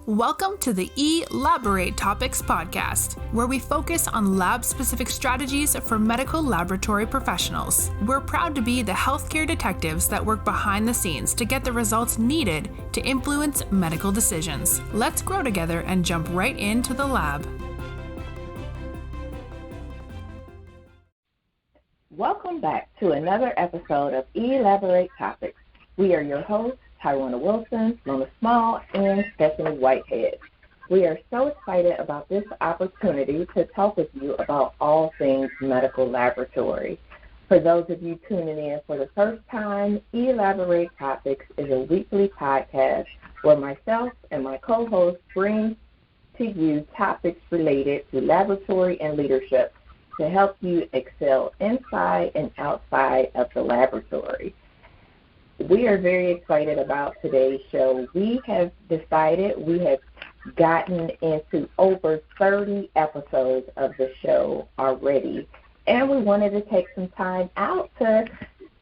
Welcome to the Elaborate Topics podcast, where we focus on lab-specific strategies for medical laboratory professionals. We're proud to be the healthcare detectives that work behind the scenes to get the results needed to influence medical decisions. Let's grow together and jump right into the lab. Welcome back to another episode of Elaborate Topics. We are your hosts, Tywauna Wilson, Lona Small, and Stephanie Whitehead. We are so excited about this opportunity to talk with you about all things medical laboratory. For those of you tuning in for the first time, Elaborate Topics is a weekly podcast where myself and my co-hosts bring to you topics related to laboratory and leadership to help you excel inside and outside of the laboratory. We are very excited about today's show. We have gotten into over 30 episodes of the show already, and we wanted to take some time out to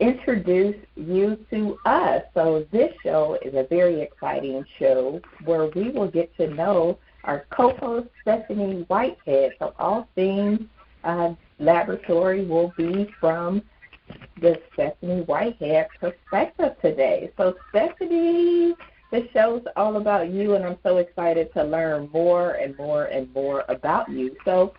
introduce you to us. So this show is a very exciting show where we will get to know our co-host, Stephanie Whitehead. So all things laboratory will be from the Stephanie Whitehead perspective today. So Stephanie, the show's all about you, and I'm so excited to learn more and more and more about you. So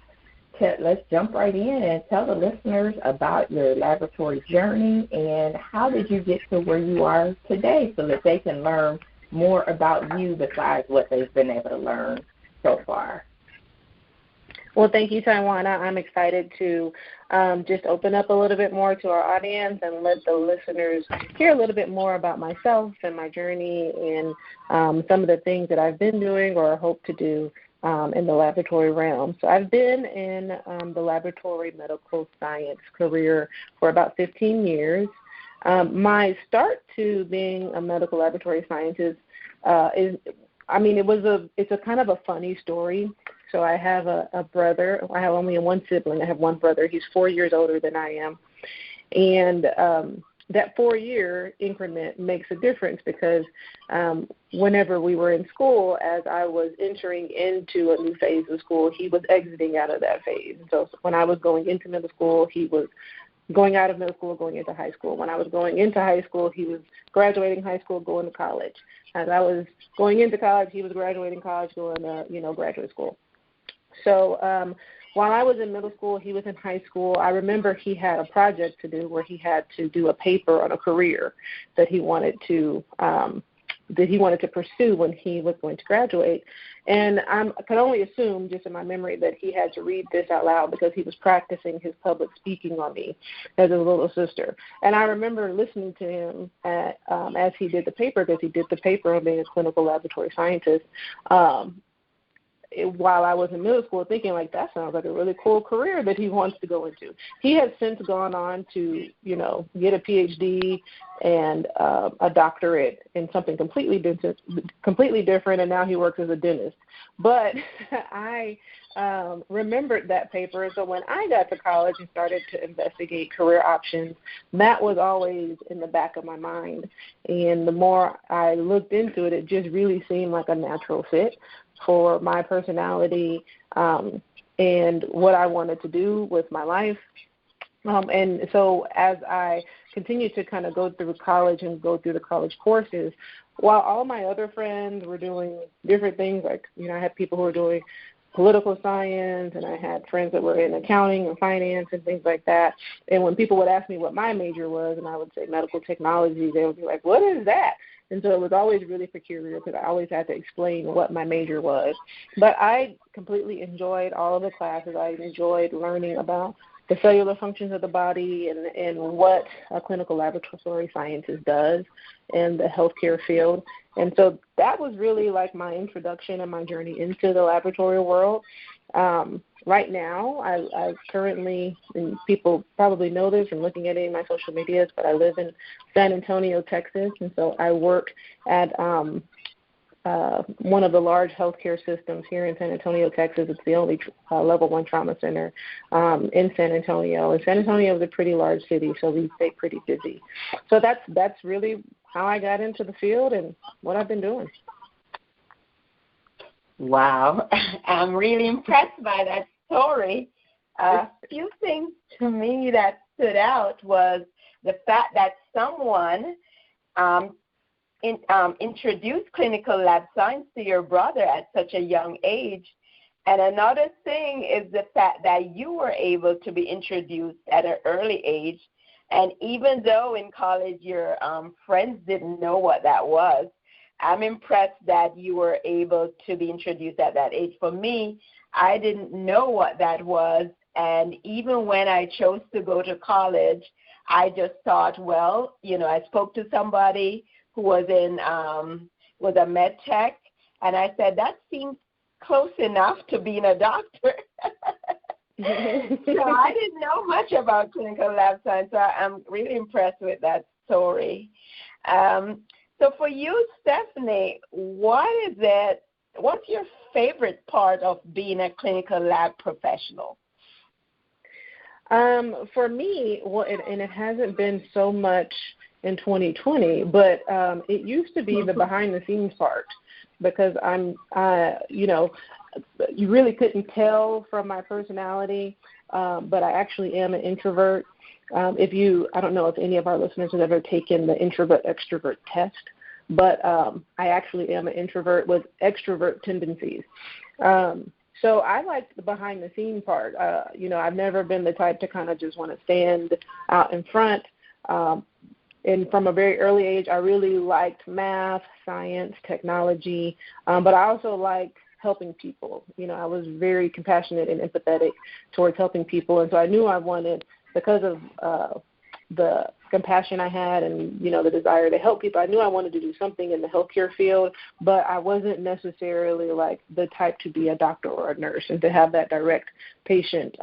let's jump right in and tell the listeners about your laboratory journey and how did you get to where you are today so that they can learn more about you besides what they've been able to learn so far. Well, thank you, Tywauna. I'm excited to just open up a little bit more to our audience and let the listeners hear a little bit more about myself and my journey and some of the things that I've been doing or hope to do in the laboratory realm. So I've been in the laboratory medical science career for about 15 years. My start to being a medical laboratory scientist it's a kind of a funny story. So I have a brother. I have only one sibling. I have one brother. He's 4 years older than I am. And that 4-year increment makes a difference because whenever we were in school, as I was entering into a new phase of school, he was exiting out of that phase. So when I was going into middle school, he was going out of middle school, going into high school. When I was going into high school, he was graduating high school, going to college. As I was going into college, he was graduating college, going to, graduate school. So while I was in middle school, he was in high school. I remember he had a project to do where he had to do a paper on a career that he wanted to pursue when he was going to graduate. And I can only assume, just in my memory, that he had to read this out loud because he was practicing his public speaking on me as a little sister. And I remember listening to him as he did the paper, because he did the paper on being a clinical laboratory scientist, while I was in middle school, thinking, that sounds like a really cool career that he wants to go into. He has since gone on to, get a PhD and a doctorate in something completely different, and now he works as a dentist. But I remembered that paper, so when I got to college and started to investigate career options, that was always in the back of my mind. And the more I looked into it, it just really seemed like a natural fit for my personality and what I wanted to do with my life. And so as I continued to kind of go through college and go through the college courses, while all my other friends were doing different things, I had people who were doing political science, and I had friends that were in accounting and finance and things like that. And when people would ask me what my major was, and I would say medical technology, they would be like, "What is that?" And so it was always really peculiar because I always had to explain what my major was. But I completely enjoyed all of the classes. I enjoyed learning about the cellular functions of the body and what a clinical laboratory scientist does in the healthcare field. And so that was really like my introduction and my journey into the laboratory world. Right now, I currently, and people probably know this from looking at any of my social medias, but I live in San Antonio, Texas, and so I work at one of the large healthcare systems here in San Antonio, Texas. It's the only level 1 trauma center in San Antonio. And San Antonio is a pretty large city, so we stay pretty busy. So that's really how I got into the field and what I've been doing. Wow. I'm really impressed by that story. A few things to me that stood out was the fact that someone introduced clinical lab science to your brother at such a young age. And another thing is the fact that you were able to be introduced at an early age. And even though in college your friends didn't know what that was, I'm impressed that you were able to be introduced at that age. For me, I didn't know what that was. And even when I chose to go to college, I just thought, well, I spoke to somebody who was a med tech, and I said, that seems close enough to being a doctor. So I didn't know much about clinical lab science, so I'm really impressed with that story. So for you, Stephanie, what's your favorite part of being a clinical lab professional? For me, and it hasn't been so much in 2020, but it used to be the behind-the-scenes part, because you really couldn't tell from my personality, but I actually am an introvert. I don't know if any of our listeners have ever taken the introvert-extrovert test, but I actually am an introvert with extrovert tendencies. So I like the behind-the-scene part. I've never been the type to kind of just want to stand out in front. And from a very early age, I really liked math, science, technology, but I also liked helping people. I was very compassionate and empathetic towards helping people, and so I knew I wanted, because of the compassion I had and, the desire to help people, I knew I wanted to do something in the healthcare field, but I wasn't necessarily like the type to be a doctor or a nurse and to have that direct patient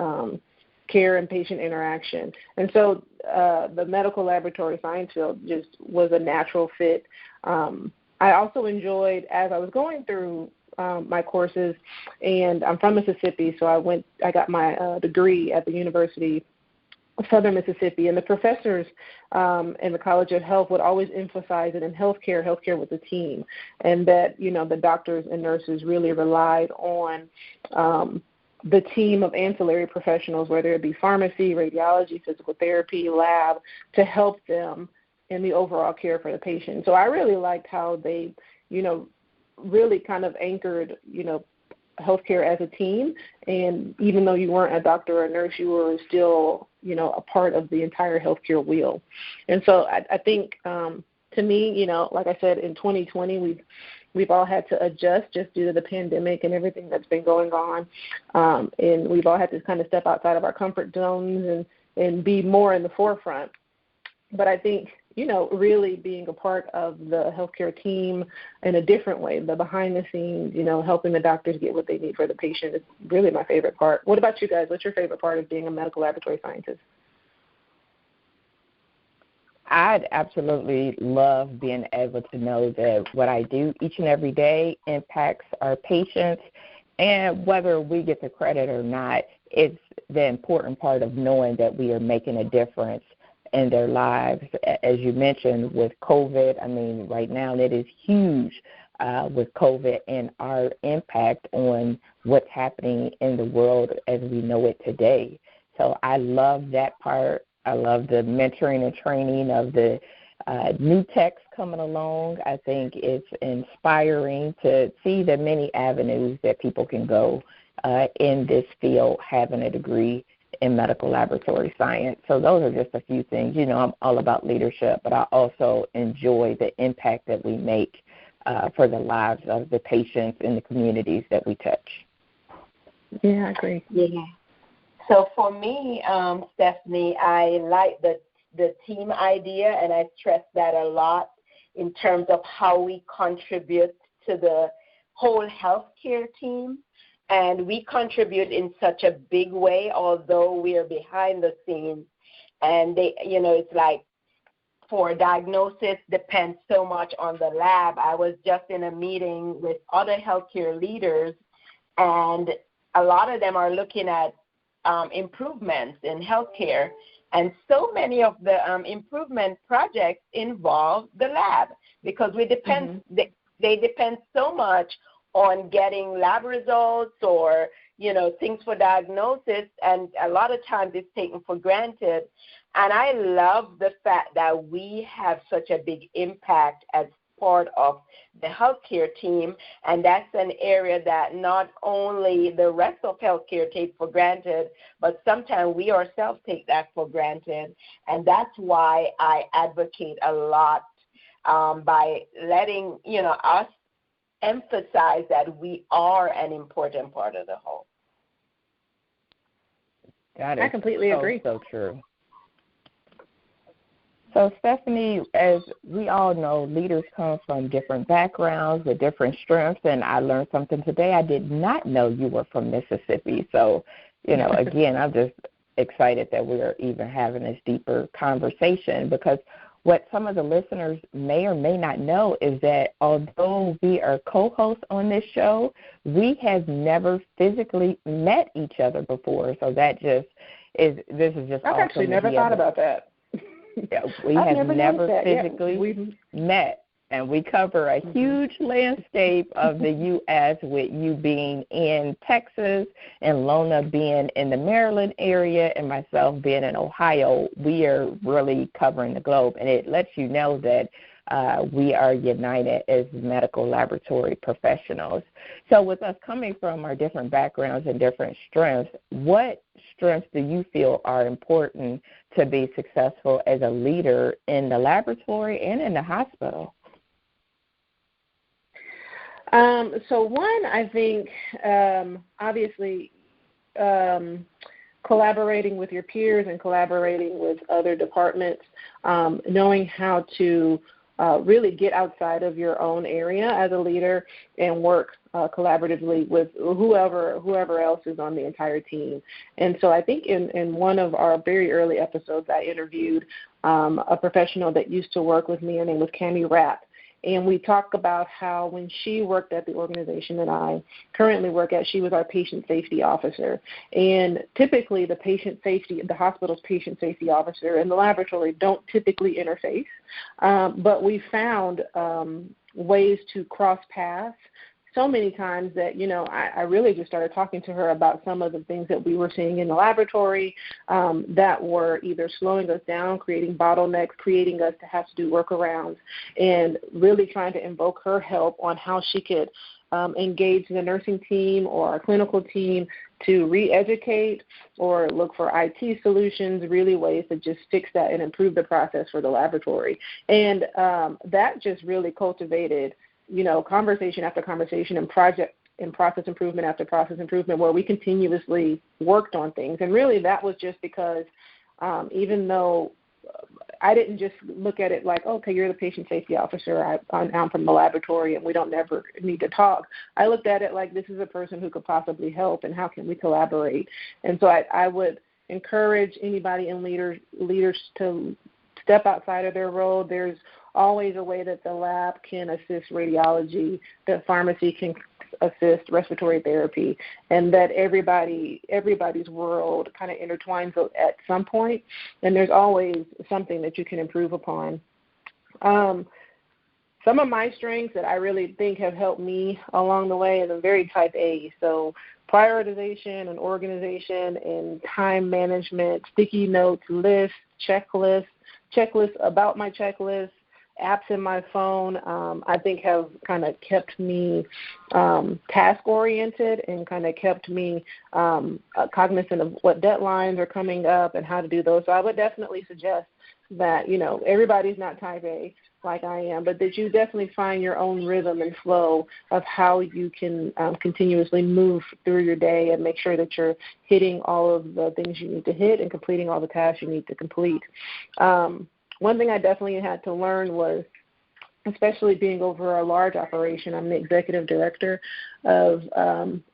care and patient interaction. And so the medical laboratory science field just was a natural fit. I also enjoyed, as I was going through my courses, and I'm from Mississippi, so I got my degree at the University of Southern Mississippi, and the professors in the College of Health would always emphasize that in healthcare was a team, and that, the doctors and nurses really relied on the team of ancillary professionals, whether it be pharmacy, radiology, physical therapy, lab, to help them in the overall care for the patient. So I really liked how they, really kind of anchored, healthcare as a team. And even though you weren't a doctor or a nurse, you were still, a part of the entire healthcare wheel. And so I think, to me, like I said, in 2020, we've all had to adjust just due to the pandemic and everything that's been going on. And we've all had to kind of step outside of our comfort zones and be more in the forefront. But I think, really being a part of the healthcare team in a different way, the behind the scenes, helping the doctors get what they need for the patient is really my favorite part. What about you guys? What's your favorite part of being a medical laboratory scientist? I'd absolutely love being able to know that what I do each and every day impacts our patients, and whether we get the credit or not, it's the important part of knowing that we are making a difference in their lives. As you mentioned, with COVID, right now it is huge with COVID and our impact on what's happening in the world as we know it today. So I love that part. I love the mentoring and training of the new techs coming along. I think it's inspiring to see the many avenues that people can go in this field, having a degree in medical laboratory science. So those are just a few things. I'm all about leadership, but I also enjoy the impact that we make for the lives of the patients in the communities that we touch. Yeah, I agree. Yeah. So for me, Stephanie, I like the team idea, and I stress that a lot in terms of how we contribute to the whole healthcare team. And we contribute in such a big way, although we are behind the scenes. And it's like for diagnosis depends so much on the lab. I was just in a meeting with other healthcare leaders, and a lot of them are looking at improvements in healthcare. And so many of the improvement projects involve the lab, because we depend. They depend so much on getting lab results or, things for diagnosis, and a lot of times it's taken for granted. And I love the fact that we have such a big impact as part of the healthcare team, and that's an area that not only the rest of healthcare take for granted, but sometimes we ourselves take that for granted. And that's why I advocate a lot by letting, us emphasize that we are an important part of the whole. I completely agree. So true. So, Stephanie, as we all know, leaders come from different backgrounds with different strengths, and I learned something today. I did not know you were from Mississippi. So, again, I'm just excited that we're even having this deeper conversation, because what some of the listeners may or may not know is that although we are co-hosts on this show, we have never physically met each other before. So this is just I've actually never thought about that. Yeah, we have never physically met, and we cover a huge landscape of the U.S., with you being in Texas and Lona being in the Maryland area and myself being in Ohio. We are really covering the globe, and it lets you know that we are united as medical laboratory professionals. So with us coming from our different backgrounds and different strengths, what strengths do you feel are important to be successful as a leader in the laboratory and in the hospital? So one, I think, obviously, collaborating with your peers and collaborating with other departments, knowing how to really get outside of your own area as a leader and work collaboratively with whoever else is on the entire team. And so I think in one of our very early episodes, I interviewed a professional that used to work with me. Her name was Cammie Rapp. And we talk about how when she worked at the organization that I currently work at, she was our patient safety officer. And typically the hospital's patient safety officer and the laboratory don't typically interface. But we found ways to cross paths so many times that, I really just started talking to her about some of the things that we were seeing in the laboratory that were either slowing us down, creating bottlenecks, creating us to have to do workarounds, and really trying to invoke her help on how she could engage the nursing team or our clinical team to re-educate or look for IT solutions, really ways to just fix that and improve the process for the laboratory. And that just really cultivated conversation after conversation and process improvement after process improvement, where we continuously worked on things. And really that was just because even though I didn't just look at it like, okay, you're the patient safety officer, I'm from the laboratory and we don't never need to talk. I looked at it like, this is a person who could possibly help, and how can we collaborate? And so I would encourage anybody in leaders to step outside of their role. There's always a way that the lab can assist radiology, that pharmacy can assist respiratory therapy, and that everybody's world kind of intertwines at some point, and there's always something that you can improve upon. Some of my strengths that I really think have helped me along the way is I'm very type A, so prioritization and organization and time management, sticky notes, lists, checklists about my checklist, apps in my phone, I think have kind of kept me task-oriented and kind of kept me cognizant of what deadlines are coming up and how to do those. So I would definitely suggest that, everybody's not type A like I am, but that you definitely find your own rhythm and flow of how you can continuously move through your day and make sure that you're hitting all of the things you need to hit and completing all the tasks you need to complete. One thing I definitely had to learn was, especially being over a large operation, I'm the executive director of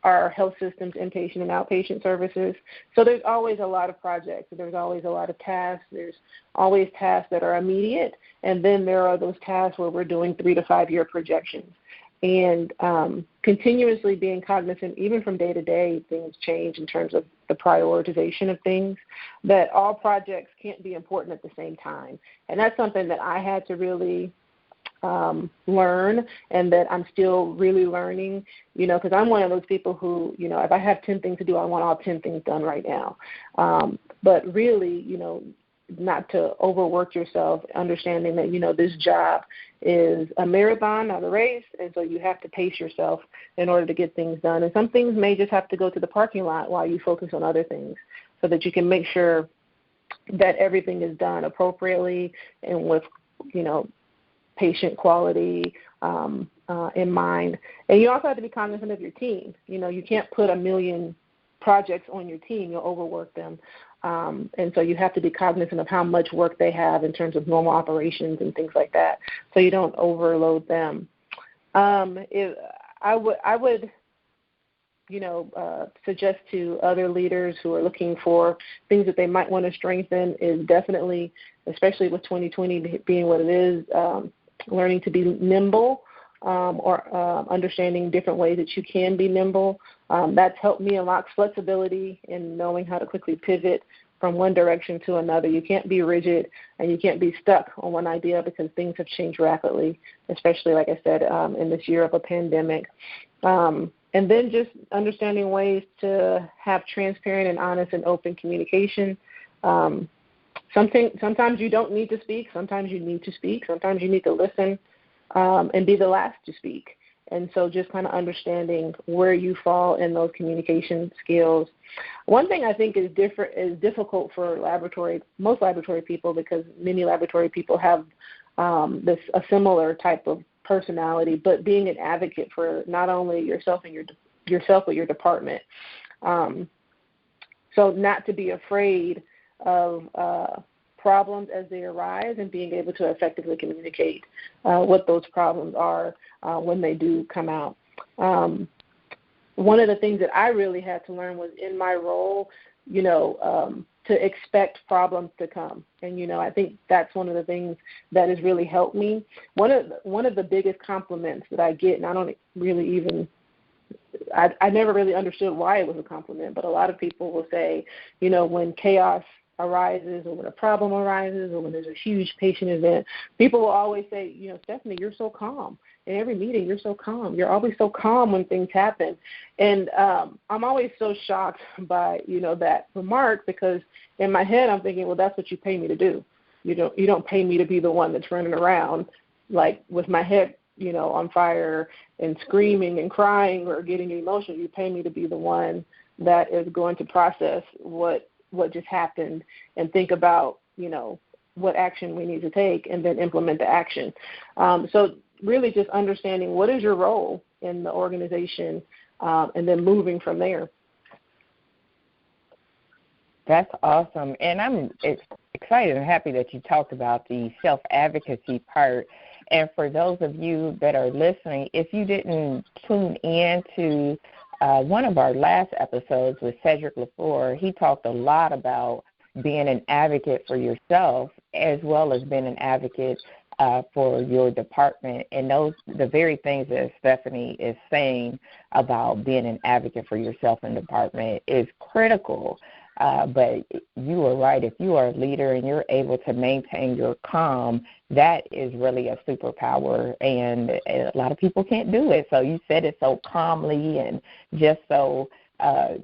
our health system's inpatient and outpatient services. So there's always a lot of projects. There's always a lot of tasks. There's always tasks that are immediate, and then there are those tasks where we're doing 3 to 5 year projections. And continuously being cognizant, even from day to day, things change in terms of the prioritization of things, that all projects can't be important at the same time. And that's something that I had to really learn and that I'm still really learning, because I'm one of those people who, if I have 10 things to do, I want all 10 things done right now. But really, not to overwork yourself, understanding that, this job is a marathon, not a race, and so you have to pace yourself in order to get things done. And some things may just have to go to the parking lot while you focus on other things so that you can make sure that everything is done appropriately and with, patient quality in mind. And you also have to be cognizant of your team. You can't put 1 million projects on your team. You'll overwork them. And so you have to be cognizant of how much work they have in terms of normal operations and things like that, so you don't overload them. I would suggest to other leaders who are looking for things that they might want to strengthen is definitely, especially with 2020 being what it is, learning to be nimble, or understanding different ways that you can be nimble. That's helped me unlock flexibility in knowing how to quickly pivot from one direction to another. You can't be rigid and you can't be stuck on one idea because things have changed rapidly, especially, like I said, in this year of a pandemic. And then just understanding ways to have transparent and honest and open communication. Sometimes you don't need to speak. Sometimes you need to speak. Sometimes you need to listen and be the last to speak. And so just kind of understanding where you fall in those communication skills. One thing I think is difficult for most laboratory people, because many laboratory people have a similar type of personality, but being an advocate for not only yourself but your department. So not to be afraid of problems as they arise and being able to effectively communicate what those problems are when they do come out. One of the things that I really had to learn was in my role, to expect problems to come. And, I think that's one of the things that has really helped me. One of the biggest compliments that I get, and I don't really even I never really understood why it was a compliment, but a lot of people will say, when chaos arises or when a problem arises or when there's a huge patient event, people will always say, Stephanie, you're so calm. In every meeting, you're so calm. You're always so calm when things happen. And I'm always so shocked by, that remark, because in my head I'm thinking, well, that's what you pay me to do. You don't pay me to be the one that's running around like with my head, on fire and screaming and crying or getting emotional. You pay me to be the one that is going to process what just happened and think about, what action we need to take and then implement the action. So really just understanding what is your role in the organization and then moving from there. That's awesome. And I'm excited and happy that you talked about the self-advocacy part. And for those of you that are listening, if you didn't tune in to one of our last episodes with Cedric LaFleur, he talked a lot about being an advocate for yourself as well as being an advocate for your department. And the very things that Stephanie is saying about being an advocate for yourself and department is critical. But you are right. If you are a leader and you're able to maintain your calm, that is really a superpower, and a lot of people can't do it. So you said it so calmly and just so, I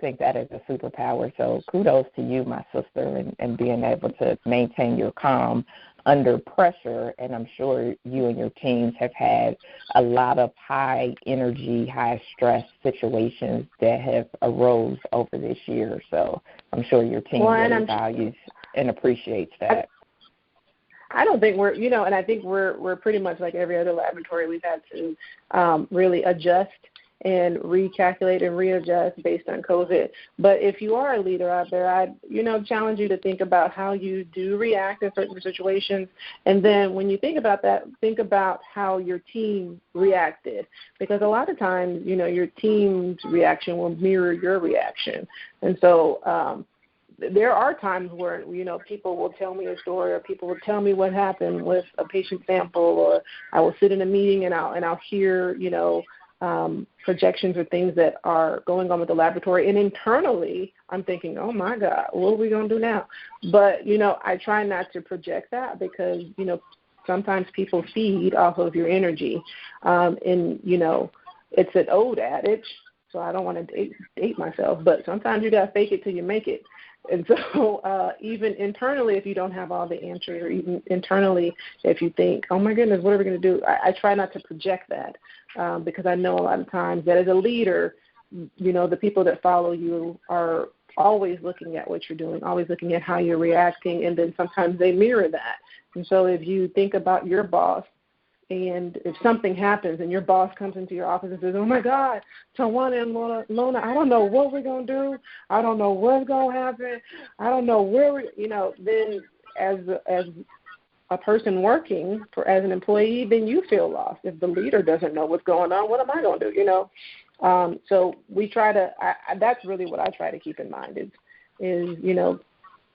think that is a superpower. So kudos to you, my sister, and being able to maintain your calm under pressure. And I'm sure you and your teams have had a lot of high energy, high stress situations that have arose over this year. So I'm sure your team really values and appreciates that. I don't think we're, and I think we're pretty much like every other laboratory. We've had to really adjust and recalculate and readjust based on COVID. But if you are a leader out there, I'd, challenge you to think about how you do react in certain situations. And then when you think about that, think about how your team reacted. Because a lot of times, your team's reaction will mirror your reaction. And so there are times where, people will tell me a story or people will tell me what happened with a patient sample, or I will sit in a meeting and I'll hear, projections or things that are going on with the laboratory. And internally, I'm thinking, oh, my God, what are we going to do now? But, I try not to project that because, sometimes people feed off of your energy. And, you know, it's an old adage, so I don't want to date myself, but sometimes you got to fake it till you make it. And so even internally, if you don't have all the answers, or even internally, if you think, oh, my goodness, what are we going to do? I try not to project that because I know a lot of times that as a leader, you know, the people that follow you are always looking at what you're doing, always looking at how you're reacting, and then sometimes they mirror that. And so if you think about your boss, and if something happens and your boss comes into your office and says, oh, my God, Tywauna and Lona, I don't know what we're going to do. I don't know what's going to happen. I don't know where we're, you know, then as a person working as an employee, then you feel lost. If the leader doesn't know what's going on, what am I going to do, you know? So we try to that's really what I try to keep in mind is you know,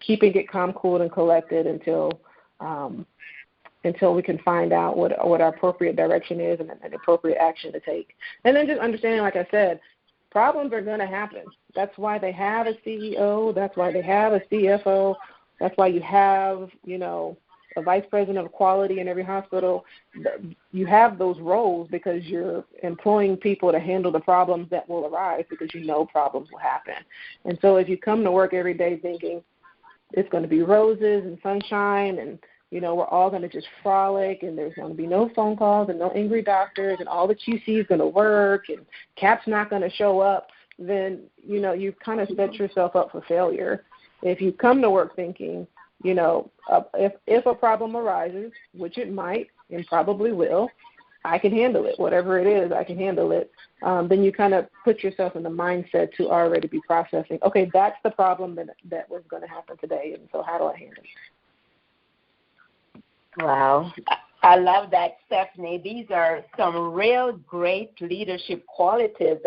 keeping it calm, cool, and collected until we can find out what our appropriate direction is and an appropriate action to take. And then just understanding, like I said, problems are going to happen. That's why they have a CEO. That's why they have a CFO. That's why you have, you know, a vice president of quality in every hospital. You have those roles because you're employing people to handle the problems that will arise because you know problems will happen. And so if you come to work every day thinking it's going to be roses and sunshine and, you know, we're all going to just frolic and there's going to be no phone calls and no angry doctors and all the QC is going to work and CAP's not going to show up, then, you know, you've kind of set yourself up for failure. If you come to work thinking, you know, if a problem arises, which it might and probably will, I can handle it. Whatever it is, I can handle it. Then you kind of put yourself in the mindset to already be processing, okay, that's the problem that was going to happen today, and so how do I handle it? Wow. I love that, Stephanie. These are some real great leadership qualities.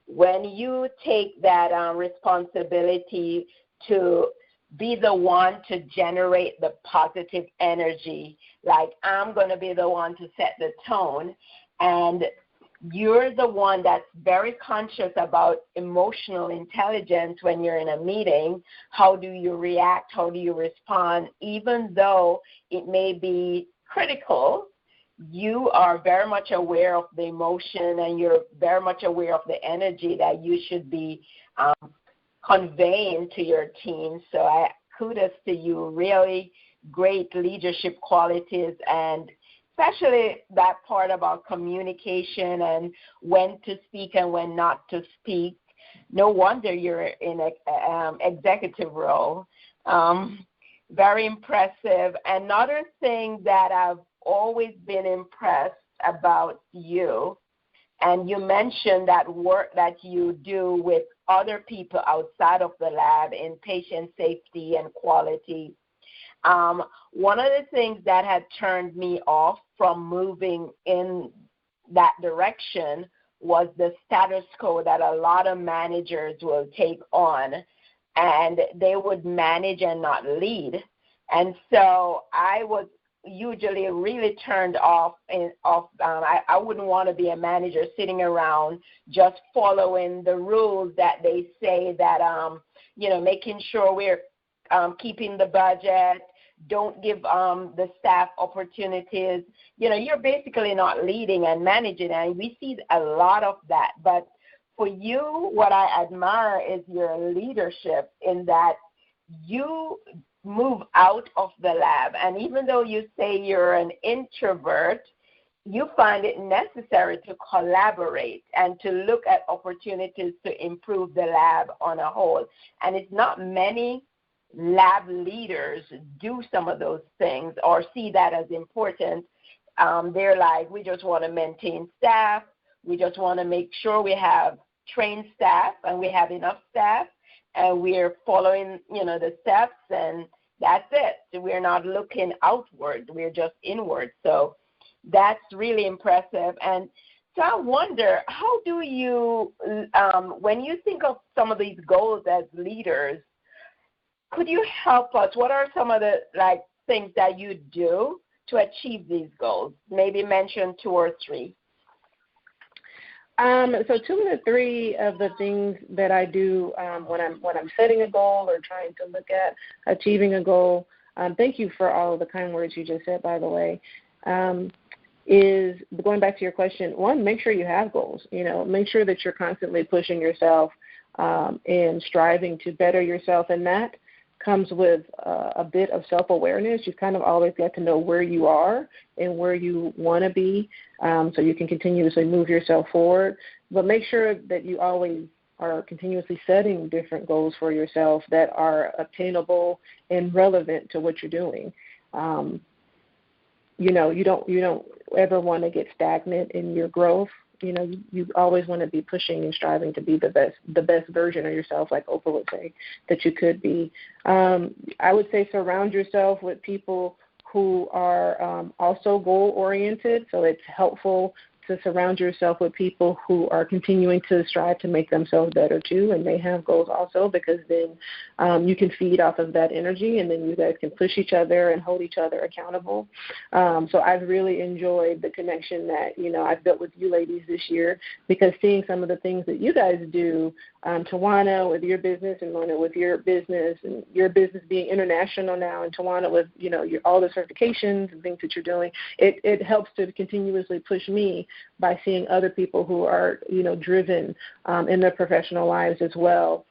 When you take that responsibility to be the one to generate the positive energy, like I'm going to be the one to set the tone, and you're the one that's very conscious about emotional intelligence when you're in a meeting. How do you react? How do you respond? Even though it may be critical, you are very much aware of the emotion and you're very much aware of the energy that you should be conveying to your team. So kudos to you. Really great leadership qualities, and especially that part about communication and when to speak and when not to speak. No wonder you're in an executive role. Very impressive. Another thing that I've always been impressed about you, and you mentioned that work that you do with other people outside of the lab in patient safety and quality. One of the things that had turned me off from moving in that direction was the status quo that a lot of managers will take on, and they would manage and not lead. And so I was usually really turned off. I wouldn't want to be a manager sitting around just following the rules that they say that, you know, making sure we're keeping the budget, don't give the staff opportunities. You know, you're basically not leading and managing, and we see a lot of that. But for you, what I admire is your leadership in that you move out of the lab. And even though you say you're an introvert, you find it necessary to collaborate and to look at opportunities to improve the lab on a whole. And it's not many lab leaders do some of those things or see that as important. They're like, we just want to maintain staff. We just want to make sure we have trained staff and we have enough staff and we're following, you know, the steps, and that's it. We're not looking outward. We're just inward. So that's really impressive. And so I wonder, how do you, when you think of some of these goals as leaders, could you help us? What are some of the things that you do to achieve these goals? Maybe mention 2 or 3. So 2 of the 3 of the things that I do when I'm setting a goal or trying to look at achieving a goal, thank you for all of the kind words you just said, by the way, is going back to your question, one, make sure you have goals. Make sure that you're constantly pushing yourself and striving to better yourself, and that comes with a bit of self-awareness. You've kind of always got to know where you are and where you want to be, so you can continuously move yourself forward. But make sure that you always are continuously setting different goals for yourself that are obtainable and relevant to what you're doing. You don't ever want to get stagnant in your growth. You always want to be pushing and striving to be the best version of yourself, like Oprah would say, that you could be. I would say surround yourself with people who are also goal-oriented, so it's helpful to surround yourself with people who are continuing to strive to make themselves better too, and they have goals also, because then you can feed off of that energy, and then you guys can push each other and hold each other accountable. So I've really enjoyed the connection that, I've built with you ladies this year, because seeing some of the things that you guys do, Tywauna with your business, and Lona with your business, and your business being international now, and Tywauna with, all the certifications and things that you're doing, it helps to continuously push me by seeing other people who are, driven in their professional lives as well.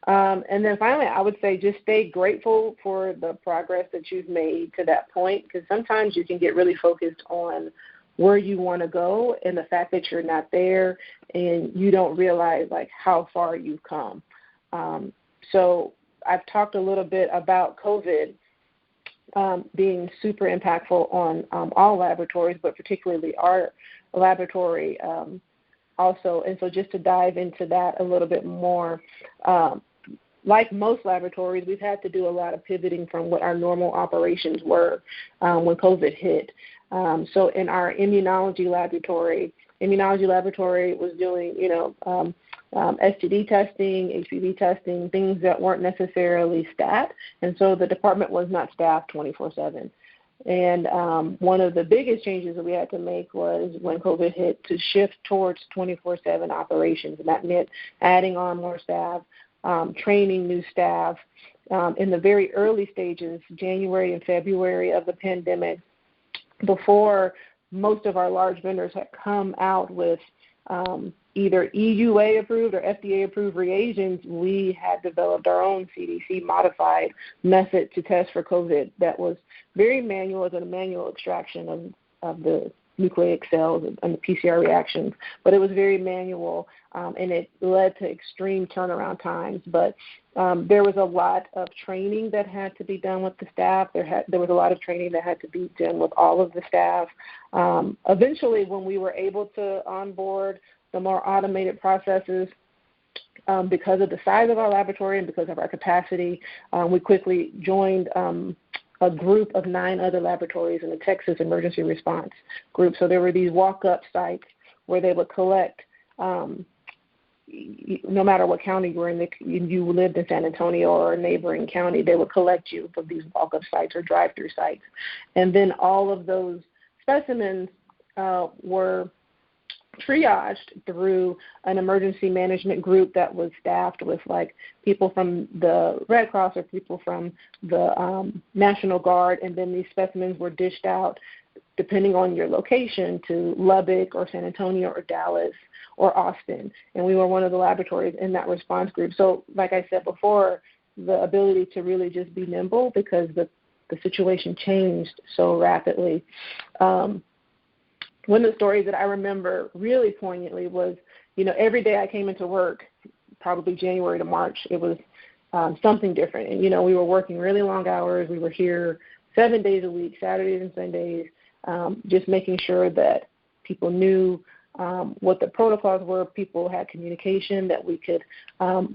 And then finally, I would say just stay grateful for the progress that you've made to that point, because sometimes you can get really focused on where you want to go and the fact that you're not there, and you don't realize how far you've come. So I've talked a little bit about COVID being super impactful on all laboratories, but particularly our laboratory also. And so just to dive into that a little bit more, like most laboratories, we've had to do a lot of pivoting from what our normal operations were when COVID hit. So in our immunology laboratory was doing, STD testing, HPV testing, things that weren't necessarily staffed. And so the department was not staffed 24/7. And one of the biggest changes that we had to make was when COVID hit, to shift towards 24/7 operations. And that meant adding on more staff, training new staff. In the very early stages, January and February of the pandemic, before most of our large vendors had come out with either EUA approved or FDA approved reagents, we had developed our own CDC modified method to test for COVID that was very manual. It was a manual extraction of the nucleic cells and the PCR reactions, but it was very manual, and it led to extreme turnaround times. But there was a lot of training that had to be done with the staff. There was a lot of training that had to be done with all of the staff. Eventually, when we were able to onboard the more automated processes, because of the size of our laboratory and because of our capacity, we quickly joined a group of 9 other laboratories in the Texas emergency response group. So there were these walk-up sites where they would collect, no matter what county you were in, you lived in San Antonio or a neighboring county, they would collect you from these walk-up sites or drive-through sites. And then all of those specimens were triaged through an emergency management group that was staffed with people from the Red Cross or people from the National Guard, and then these specimens were dished out, depending on your location, to Lubbock or San Antonio or Dallas or Austin. And we were one of the laboratories in that response group. So like I said before, the ability to really just be nimble, because the situation changed so rapidly. One of the stories that I remember really poignantly was, every day I came into work, probably January to March, it was something different. And, we were working really long hours. We were here 7 days a week, Saturdays and Sundays, just making sure that people knew what the protocols were. People had communication, that we could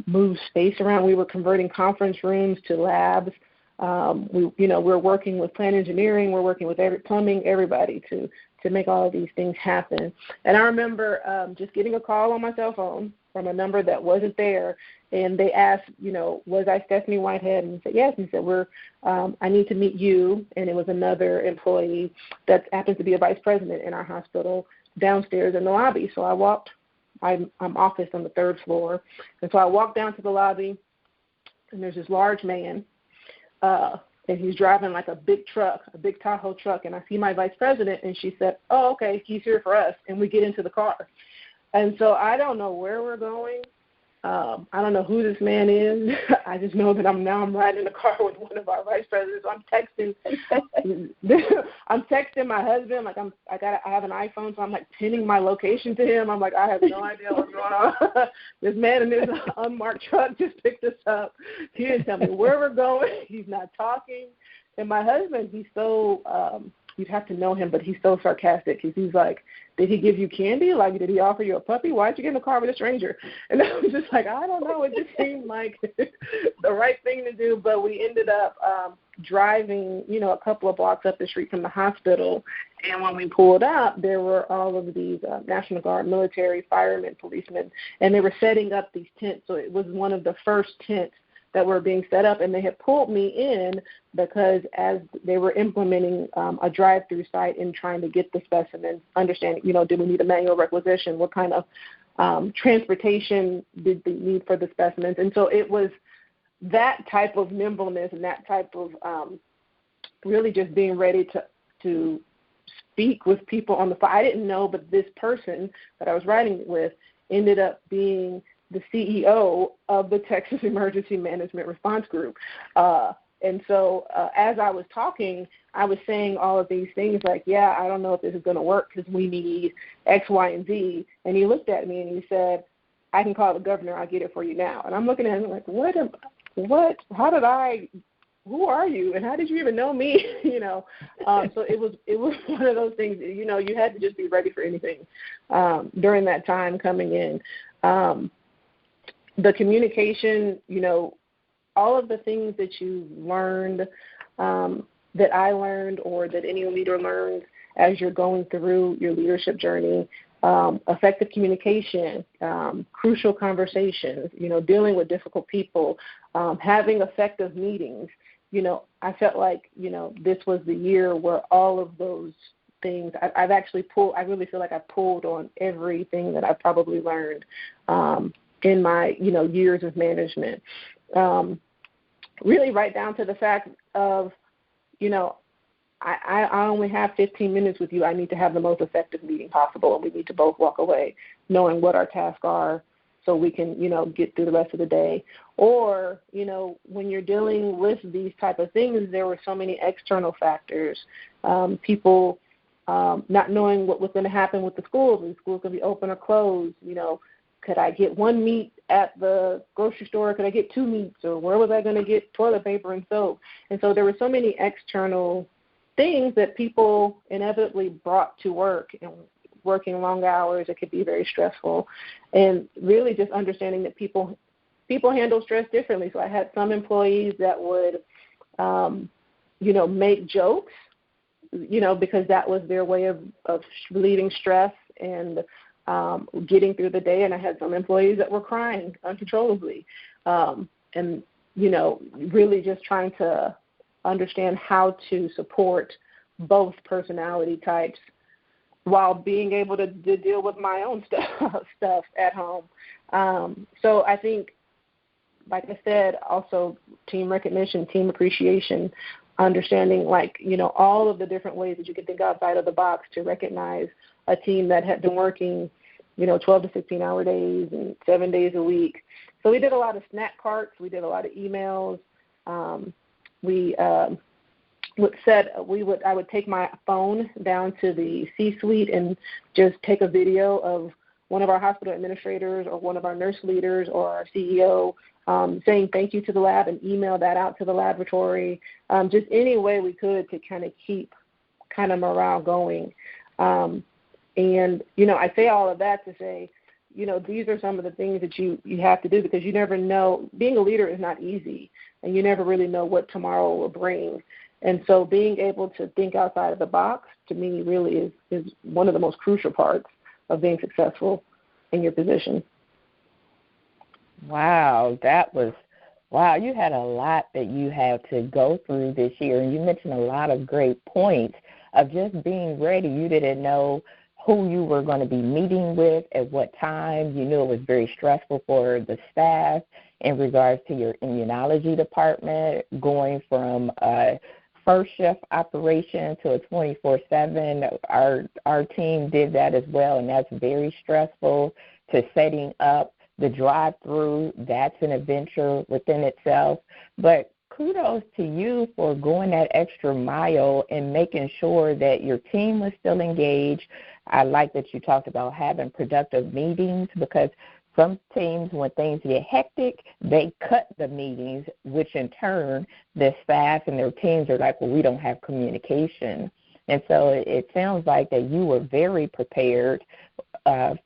move space around. We were converting conference rooms to labs. We're working with plant engineering. We're working with plumbing, everybody to make all of these things happen. And I remember just getting a call on my cell phone from a number that wasn't there, and they asked, was I Stephanie Whitehead? And I said, yes. And he said, I need to meet you. And it was another employee that happens to be a vice president in our hospital downstairs in the lobby. So I'm office on the 3rd floor. And so I walked down to the lobby, and there's this large man and he's driving like a big truck, a big Tahoe truck, and I see my vice president, and she said, oh, okay, he's here for us, and we get into the car. And so I don't know where we're going. I don't know who this man is. I just know that I'm riding in the car with one of our vice presidents. I'm texting my husband. Like I have an iPhone, so I'm like pinning my location to him. I'm like, I have no idea what's going on. This man in this unmarked truck just picked us up. He didn't tell me where we're going. He's not talking. And my husband, he's so you'd have to know him, but he's so sarcastic. He's like, did he give you candy? Like, did he offer you a puppy? Why'd you get in the car with a stranger? And I was just like, I don't know. It just seemed like the right thing to do. But we ended up driving, a couple of blocks up the street from the hospital. And when we pulled up, there were all of these National Guard, military, firemen, policemen, and they were setting up these tents. So it was one of the first tents that were being set up, and they had pulled me in because as they were implementing a drive-through site and trying to get the specimens, understanding, did we need a manual requisition? What kind of transportation did they need for the specimens? And so it was that type of nimbleness and that type of really just being ready to speak with people on the phone. I didn't know, but this person that I was riding with ended up being the CEO of the Texas Emergency Management Response Group. And so as I was talking, I was saying all of these things like, yeah, I don't know if this is going to work because we need X, Y, and Z. And he looked at me and he said, I can call the governor. I'll get it for you now. And I'm looking at him like, what? Who are you? And how did you even know me? So it was one of those things, you had to just be ready for anything during that time coming in. The communication, all of the things that you learned, that I learned or that any leader learns as you're going through your leadership journey, effective communication, crucial conversations, dealing with difficult people, having effective meetings. I felt like, this was the year where all of those things, I've actually I really feel like I pulled on everything that I probably learned in my, years of management. Really right down to the fact of, I only have 15 minutes with you. I need to have the most effective meeting possible, and we need to both walk away knowing what our tasks are so we can, get through the rest of the day. Or, when you're dealing with these type of things, there were so many external factors, people not knowing what was going to happen with the schools. Are the schools going to be open or closed? Could I get one meat at the grocery store? Could I get two meats? Or where was I going to get toilet paper and soap? And so there were so many external things that people inevitably brought to work, and working long hours, it could be very stressful. And really just understanding that people handle stress differently. So I had some employees that would, make jokes, because that was their way of relieving stress and getting through the day. And I had some employees that were crying uncontrollably. And, really just trying to understand how to support both personality types while being able to deal with my own stuff at home. So I think, like I said, also team recognition, team appreciation, understanding all of the different ways that you can think outside of the box to recognize a team that had been working, 12 to 16-hour days and 7 days a week. So we did a lot of snack carts. We did a lot of emails. I would take my phone down to the C-suite and just take a video of one of our hospital administrators or one of our nurse leaders or our CEO saying thank you to the lab, and email that out to the laboratory, just any way we could to kind of keep morale going. And, I say all of that to say, these are some of the things that you have to do, because you never know. Being a leader is not easy, and you never really know what tomorrow will bring. And so being able to think outside of the box, to me, really is one of the most crucial parts of being successful in your position. Wow, you had a lot that you had to go through this year, and you mentioned a lot of great points of just being ready. You didn't know who you were going to be meeting with at what time. You knew it was very stressful for the staff. in regards to your immunology department, going from a first shift operation to a 24/7. Our team did that as well, and that's very stressful, to setting up the drive-through. That's an adventure within itself. But kudos to you for going that extra mile and making sure that your team was still engaged. I like that you talked about having productive meetings, because some teams, when things get hectic, they cut the meetings, which in turn the staff and their teams are like, well, we don't have communication. And so it sounds like that you were very prepared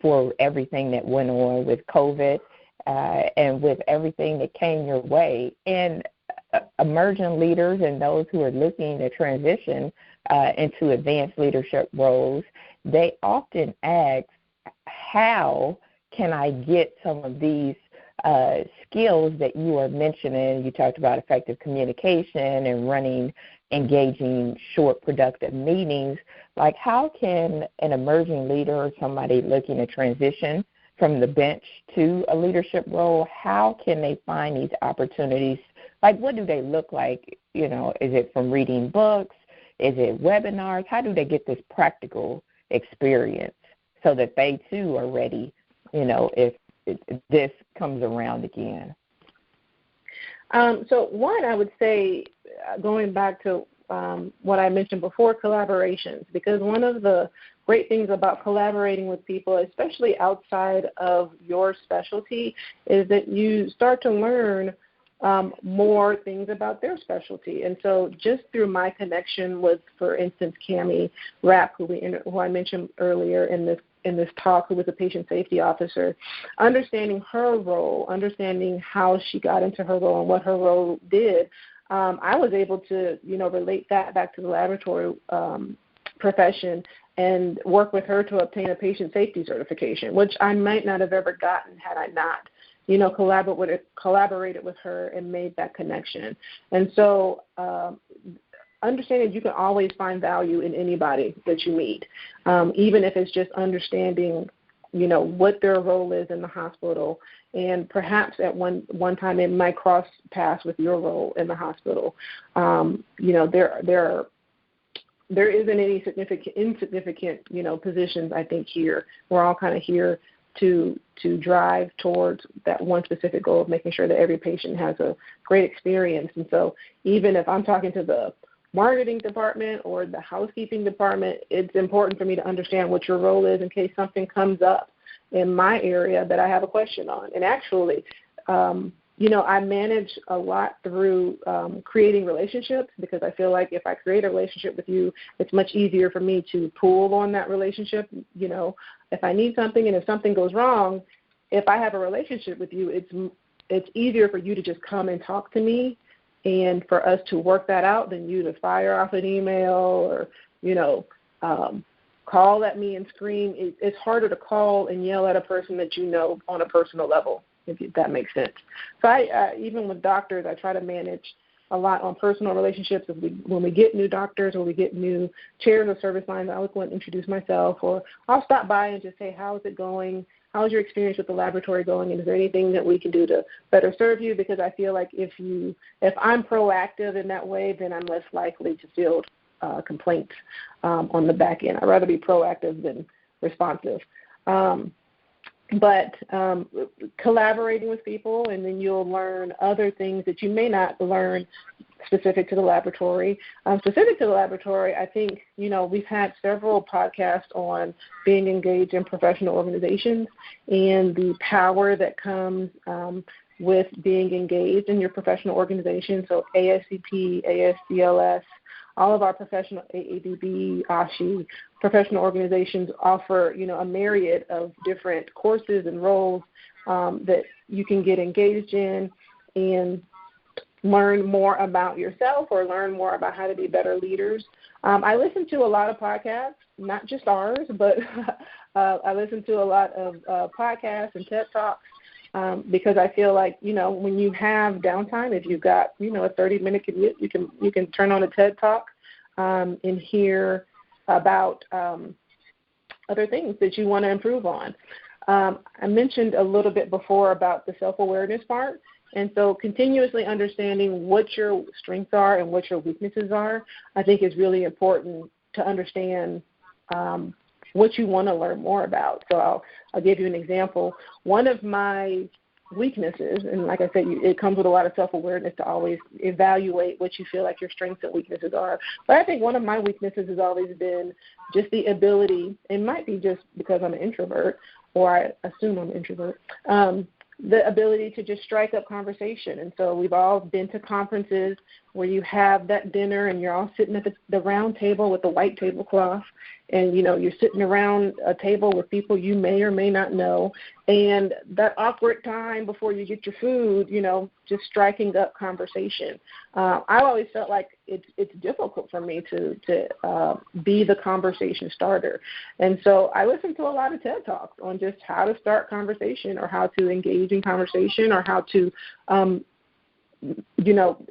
for everything that went on with COVID and with everything that came your way. And emerging leaders and those who are looking to transition into advanced leadership roles, they often ask, how can I get some of these skills that you are mentioning? You talked about effective communication and running engaging, short, productive meetings. Like, how can an emerging leader or somebody looking to transition from the bench to a leadership role, how can they find these opportunities? Like, what do they look like? You know, is it from reading books? Is it webinars? How do they get this practical experience so that they, too, are ready, you know, if this comes around again? So one, I would say, going back to what I mentioned before, collaborations, because one of the great things about collaborating with people, especially outside of your specialty, is that you start to learn more things about their specialty. And so just through my connection with, for instance, Cammie Rapp, who I mentioned earlier in this talk, who was a patient safety officer, understanding her role, understanding how she got into her role and what her role did, I was able to, relate that back to the laboratory profession and work with her to obtain a patient safety certification, which I might not have ever gotten had I not, collaborated with her and made that connection. And so understanding you can always find value in anybody that you meet, even if it's just understanding, what their role is in the hospital. And perhaps at one time it might cross paths with your role in the hospital. There isn't any insignificant, positions, I think, here. We're all kind of here to drive towards that one specific goal of making sure that every patient has a great experience. And so even if I'm talking to the marketing department or the housekeeping department, it's important for me to understand what your role is in case something comes up in my area that I have a question on. And actually, I manage a lot through creating relationships, because I feel like if I create a relationship with you, it's much easier for me to pull on that relationship. If I need something and if something goes wrong, if I have a relationship with you, it's easier for you to just come and talk to me and for us to work that out than you to fire off an email or, call at me and scream. It's harder to call and yell at a person that you know on a personal level, if that makes sense. So I even with doctors, I try to manage a lot on personal relationships. When we get new doctors or we get new chairs or service lines, I always go and introduce myself, or I'll stop by and just say, how is it going? How's your experience with the laboratory going? And is there anything that we can do to better serve you? Because I feel like if I'm proactive in that way, then I'm less likely to field complaints on the back end. I'd rather be proactive than responsive. But collaborating with people, and then you'll learn other things that you may not learn specific to the laboratory. Specific to the laboratory, I think, we've had several podcasts on being engaged in professional organizations and the power that comes with being engaged in your professional organization. So ASCP, ASCLS, all of our professional, AADB, ASHI, professional organizations offer, a myriad of different courses and roles that you can get engaged in and learn more about yourself or learn more about how to be better leaders. I listen to a lot of podcasts, not just ours, but I listen to a lot of podcasts and TED Talks because I feel like, when you have downtime, if you've got, a 30-minute commute, you can turn on a TED Talk and hear about other things that you want to improve on. I mentioned a little bit before about the self-awareness part, And so continuously understanding what your strengths are and what your weaknesses are, I think is really important to understand what you want to learn more about. So I'll give you an example. One of my weaknesses, and like I said, it comes with a lot of self-awareness to always evaluate what you feel like your strengths and weaknesses are. But I think one of my weaknesses has always been just the ability, it might be just because I'm an introvert, or I assume I'm an introvert, the ability to just strike up conversation. And so we've all been to conferences where you have that dinner and you're all sitting at the round table with the white tablecloth, and, you know, you're sitting around a table with people you may or may not know, and that awkward time before you get your food, you know, just striking up conversation. I've always felt like it's difficult for me to be the conversation starter. And so I listen to a lot of TED Talks on just how to start conversation, or how to engage in conversation, or how to, you know,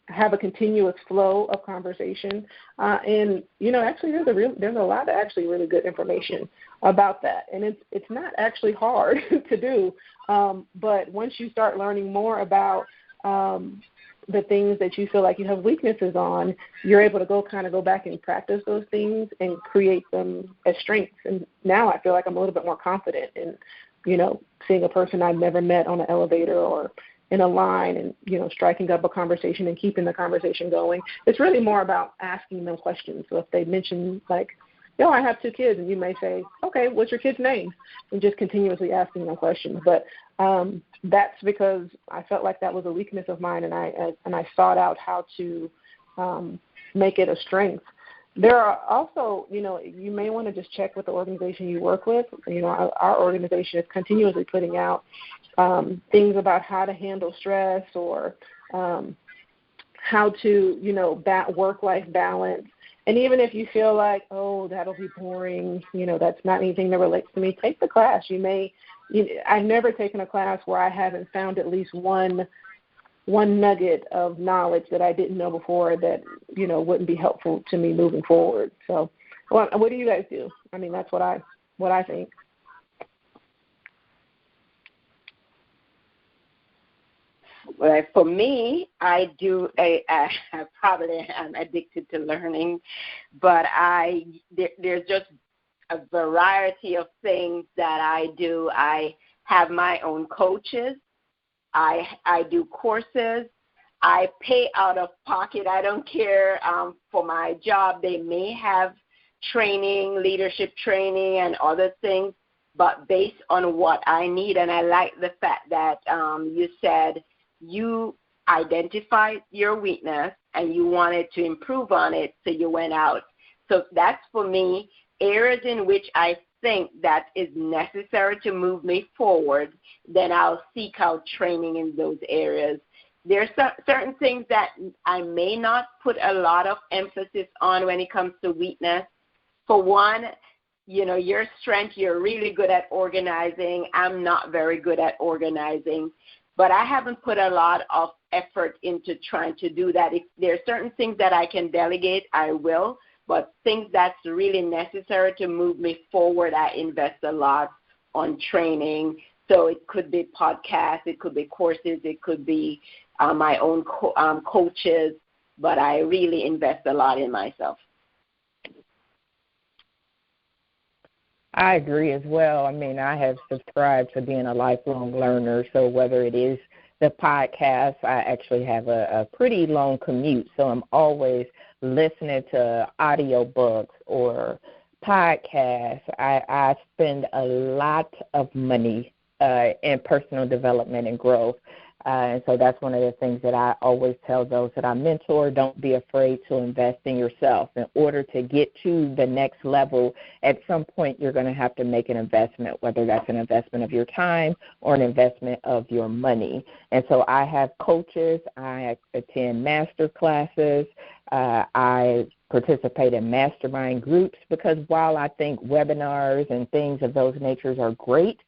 have a continuous flow of conversation. And, you know, actually there's a lot of actually really good information about that. And it's not actually hard to do. But once you start learning more about the things that you feel like you have weaknesses on, you're able to go back and practice those things and create them as strengths. And now I feel like I'm a little bit more confident in, you know, seeing a person I've never met on an elevator or in a line and, you know, striking up a conversation and keeping the conversation going. It's really more about asking them questions. So if they mention, like, yo, I have 2 kids, and you may say, okay, what's your kid's name? And just continuously asking them questions. But that's because I felt like that was a weakness of mine, and I sought out how to make it a strength. There are also, you know, you may want to just check with the organization you work with. You know, our organization is continuously putting out things about how to handle stress, or how to, you know, work-life balance. And even if you feel like, oh, that'll be boring, you know, that's not anything that relates to me, take the class. I've never taken a class where I haven't found at least one nugget of knowledge that I didn't know before that, you know, wouldn't be helpful to me moving forward. So, what do you guys do? I mean, that's what I think. Well, for me, I probably am addicted to learning, but there's just a variety of things that I do. I have my own coaches. I do courses. I pay out of pocket. I don't care for my job. They may have training, leadership training, and other things, but based on what I need. And I like the fact that you said you identified your weakness and you wanted to improve on it, so you went out. So that's, for me, areas in which I think that is necessary to move me forward, then I'll seek out training in those areas. There's certain things that I may not put a lot of emphasis on when it comes to weakness. For one, you know, your strength, you're really good at organizing. I'm not very good at organizing, but I haven't put a lot of effort into trying to do that. If there are certain things that I can delegate, I will. But things that's really necessary to move me forward, I invest a lot on training. So it could be podcasts, it could be courses, it could be my own coaches, but I really invest a lot in myself. I agree as well. I mean, I have subscribed to being a lifelong learner, so whether it is the podcast, I actually have a pretty long commute, so I'm always listening to audiobooks or podcasts. I spend a lot of money in personal development and growth. And so that's one of the things that I always tell those that I mentor. Don't be afraid to invest in yourself. In order to get to the next level, at some point you're going to have to make an investment, whether that's an investment of your time or an investment of your money. And so I have coaches. I attend master classes. I participate in mastermind groups, because while I think webinars and things of those natures are great,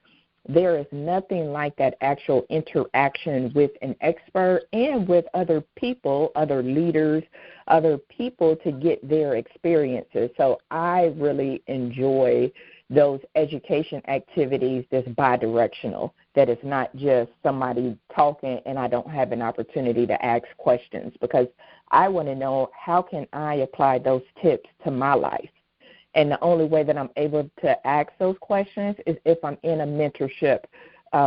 there is nothing like that actual interaction with an expert and with other people, other leaders, other people, to get their experiences. So I really enjoy those education activities that's bidirectional, that it's not just somebody talking and I don't have an opportunity to ask questions, because I want to know how can I apply those tips to my life. And the only way that I'm able to ask those questions is if I'm in a mentorship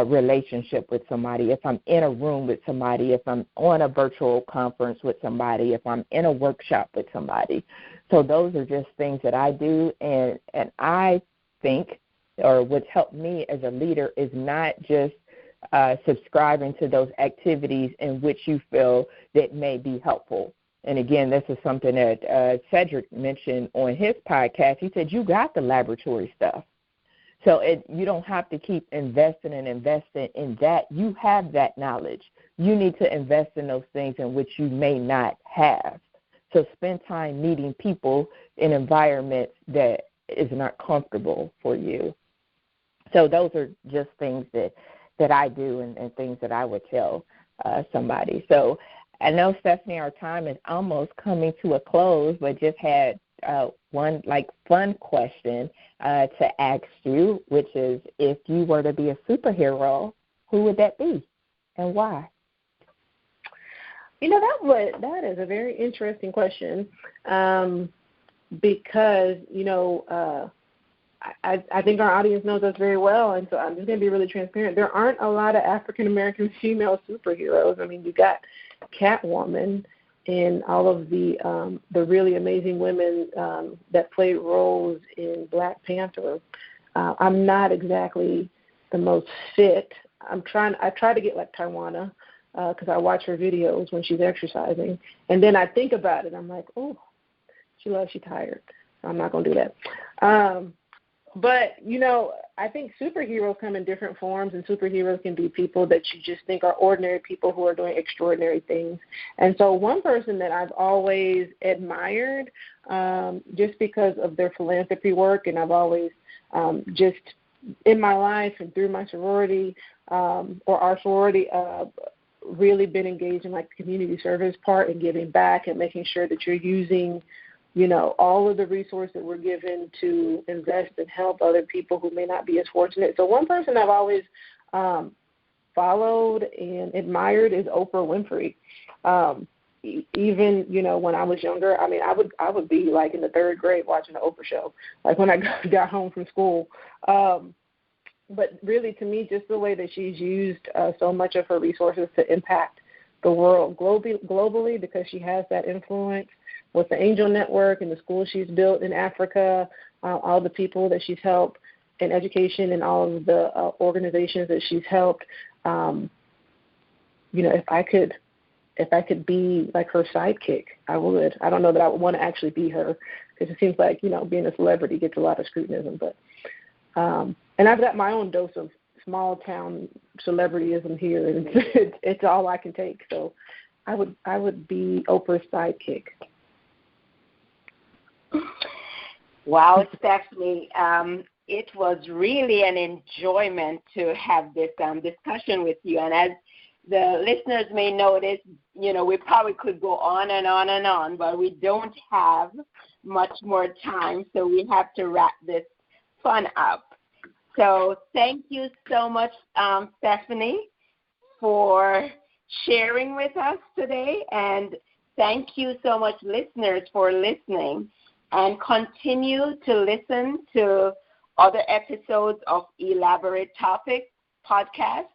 relationship with somebody, if I'm in a room with somebody, if I'm on a virtual conference with somebody, if I'm in a workshop with somebody. So those are just things that I do, and I think, or what's helped me as a leader is not just subscribing to those activities in which you feel that may be helpful. And again, this is something that Cedric mentioned on his podcast. He said, you got the laboratory stuff. So you don't have to keep investing in that. You have that knowledge. You need to invest in those things in which you may not have. So spend time meeting people in environments that is not comfortable for you. So those are just things that I do and things that I would tell somebody. So I know, Stephanie, our time is almost coming to a close, but just had one fun question to ask you, which is, if you were to be a superhero, who would that be and why? That is a very interesting question, because I think our audience knows us very well, and so I'm just going to be really transparent. There aren't a lot of African-American female superheroes. I mean, you got Catwoman and all of the really amazing women that played roles in Black Panther. I'm not exactly the most fit. I try to get like Tywauna, because I watch her videos when she's exercising, and then I think about it. I'm like, oh, she's tired. So I'm not going to do that. But, I think superheroes come in different forms, and superheroes can be people that you just think are ordinary people who are doing extraordinary things. And so one person that I've always admired, just because of their philanthropy work, and I've always just in my life and through my sorority or our sorority, really been engaged in like the community service part and giving back and making sure that you're using all of the resources that we're given to invest and help other people who may not be as fortunate. So one person I've always followed and admired is Oprah Winfrey. Even, when I was younger, I mean, I would be like in the third grade watching the Oprah show, like when I got home from school. But really, to me, just the way that she's used so much of her resources to impact the world globally, because she has that influence with the Angel Network and the schools she's built in Africa, all the people that she's helped in education and all of the organizations that she's helped. If I could be like her sidekick, I would. I don't know that I would want to actually be her, because it seems like, being a celebrity gets a lot of scrutinism. But and I've got my own dose of small town celebrityism here, and it's all I can take. So I would be Oprah's sidekick. Wow, Stephanie, it was really an enjoyment to have this discussion with you. And as the listeners may notice, we probably could go on and on and on, but we don't have much more time, so we have to wrap this fun up. So thank you so much, Stephanie, for sharing with us today, and thank you so much, listeners, for listening. And continue to listen to other episodes of Elaborate Topics podcast.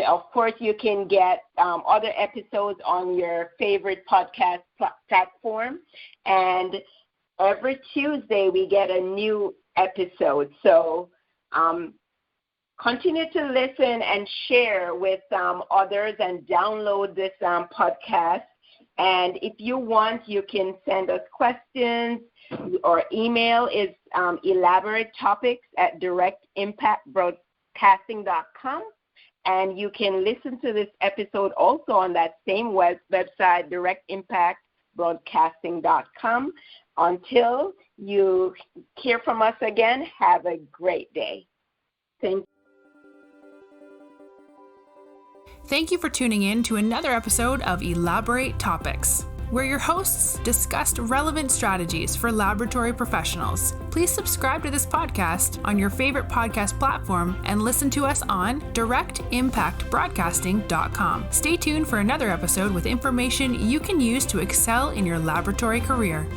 Of course, you can get other episodes on your favorite podcast platform. And every Tuesday, we get a new episode. So continue to listen and share with others and download this podcast. And if you want, you can send us questions. Our email is elaboratetopics@directimpactbroadcasting.com. And you can listen to this episode also on that same website, directimpactbroadcasting.com. Until you hear from us again, have a great day. Thank you for tuning in to another episode of Elaborate Topics. where your hosts discussed relevant strategies for laboratory professionals. Please subscribe to this podcast on your favorite podcast platform and listen to us on directimpactbroadcasting.com. Stay tuned for another episode with information you can use to excel in your laboratory career.